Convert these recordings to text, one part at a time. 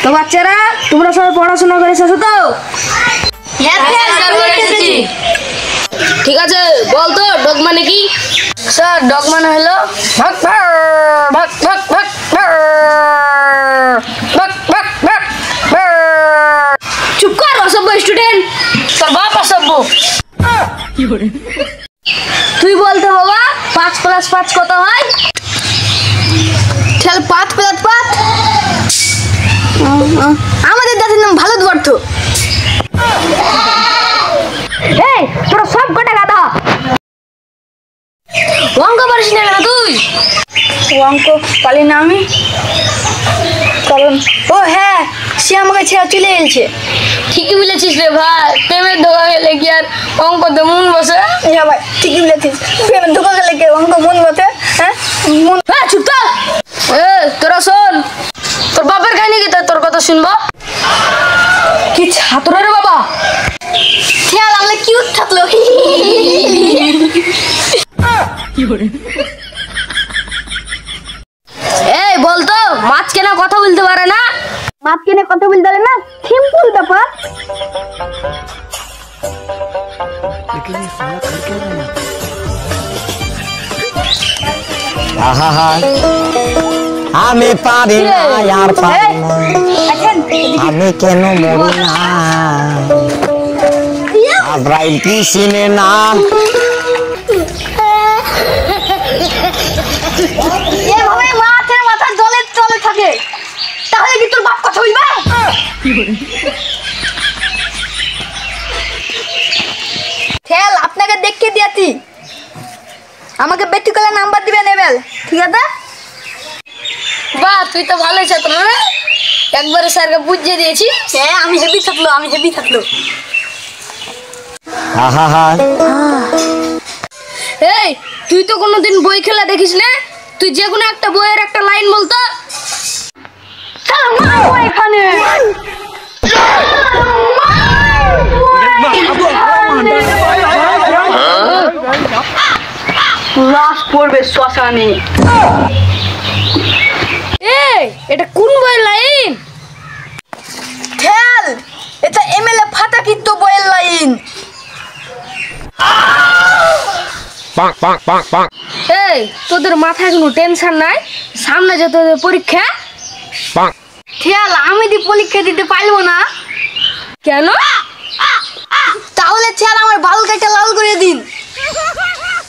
তো বাচ্চারা তোমরা সবাই পড়াশোনা করে এসেছো তো? ঠিক আছে, বল তো ডগ মানে কি? স্যার ডগ মানে হলো ভাগ ভাগ ভাগ ভাগ ভাগ ভাগ ভাগ। চুপ কর অসভ্য স্টুডেন্ট, তোর বাপ অসভ্য। তুই বলতে বাবা 5 + 5 কত হয়? চল 5 + 5 আমাদের দাদির নাম ভালো দর্থ। এই তোরা সব কটা গাধা, অঙ্ক পারিস না কেন তুই? অঙ্ক পারি না আমি কারণ ও হ্যাঁ সে আমাকে ছেড়ে চলে এসেছে। ঠিকই বলেছিস রে ভাই, প্রেমের ধোকা গেলে কি আর অঙ্কতে মন বসে? হ্যাঁ ভাই ঠিকই বলেছিস, প্রেমের ধোকা গেলে কি অঙ্ক মন বসে? হ্যাঁ মন। হ্যাঁ চুপ থাক। তোরা শোন, তোর বাপের কাহিনী কি তোর কথা শুনবো? কি ছাত্র রে বাবা, খেয়াল আমরা কিউট থাকলো। এই বলতো মাছ কেন কথা বলতে পারে না? মাছ কেন কথা বলতে পারে না? সিম্পল ব্যাপার। আমি পারি না আর পারি না, আমি কেন মরি না, আজরাইল কি চিনে না। এভাবে মাছের মাথা জলে চলে থাকে, তাহলে কি তোর বাপ কথা বলবে? খেল আপনাকে দেখে দিয়েছি, আমাকে বেটিকলা নাম্বার দিবেন এবেল, ঠিক আছে? বাহ তুই তো ভালোই ছাত্র রে, একবারে স্যারকে বুঝিয়ে দিয়েছি। হ্যাঁ আমি হেভি থাকলো। এই তুই তো কোনোদিন বই খেলা দেখিস না, তুই যে কোনো একটা বইয়ের একটা লাইন বলতো। এখানে লাশ পড়বে শ্মশানে। এই এটা কোন বইয়ের লাইন? খেল এটা এমএলএ ফাটাকিত্ত বইয়ের লাইন। এই তোদের মাথায় কোনো টেনশন নাই, সামনে যে তোদের পরীক্ষা। খেয়াল আমি পরীক্ষা দিতে পারবো না কেন? তাহলে খেয়াল আমার বাল কেটে লাল করে দিন,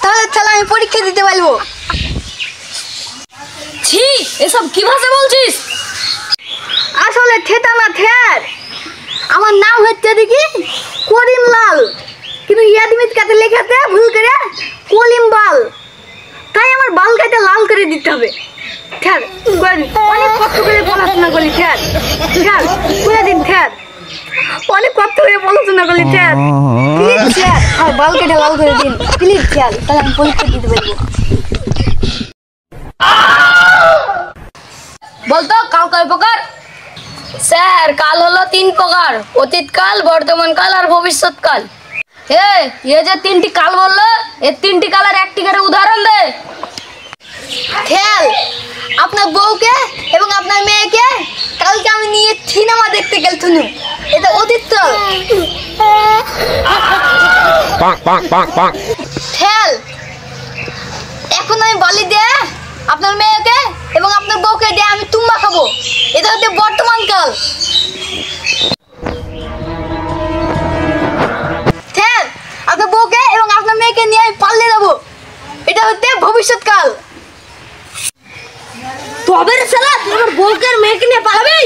তাহলে খেয়াল আমি পরীক্ষা দিতে পারবো। ছি এসব কি ভাষা বলছিস? আসলে থেতা না থ্যার, আমার নাম হচ্ছে দেখি করিম লাল, কিন্তু ইয়াদমিত কাতে লেখাতে ভুল করে কলিম বাল, তাই আমার বাল কেটে লাল করে দিতে হবে। ঠ্যার অনেক কষ্ট করে পড়াশোনা করি, ঠ্যার ঠ্যার করে দিন, ঠ্যার অনেক কষ্ট করে পড়াশোনা করি, ঠ্যার প্লিজ ঠ্যার আর বাল কেটে লাল করে দিন প্লিজ ঠ্যার, তাহলে আমি পরীক্ষা দিতে পারবো। বলতো কাল কয় প্রকার? স্যার কাল হলো 3 প্রকার, অতীতকাল, বর্তমানকাল আর ভবিষ্যৎকাল। এই যে 3টি কাল বললো, এই 3টি কালের একটি করে উদাহরণ দে। খেয়াল আপনার বউকে এবং আপনার মেয়েকে কালকে আমি নিয়ে সিনেমা দেখতে গেলছিলাম, এটা অতীতকাল। খেয়াল এখন আমি বলি দিয়ে আপনার মেয়েকে এবং আপনার বউকে দিয়ে আমি তুম্বা খাবো, এটা হচ্ছে বর্তমানকাল। খেয়াল আপনার বউকে এবং আপনার মেয়েকে নিয়ে আমি পাল্লে যাবো, এটা হচ্ছে ভবিষ্যৎকাল। তবে রে শালা তুই আমার বউকে আর মেয়েকে নিয়ে পালাবি?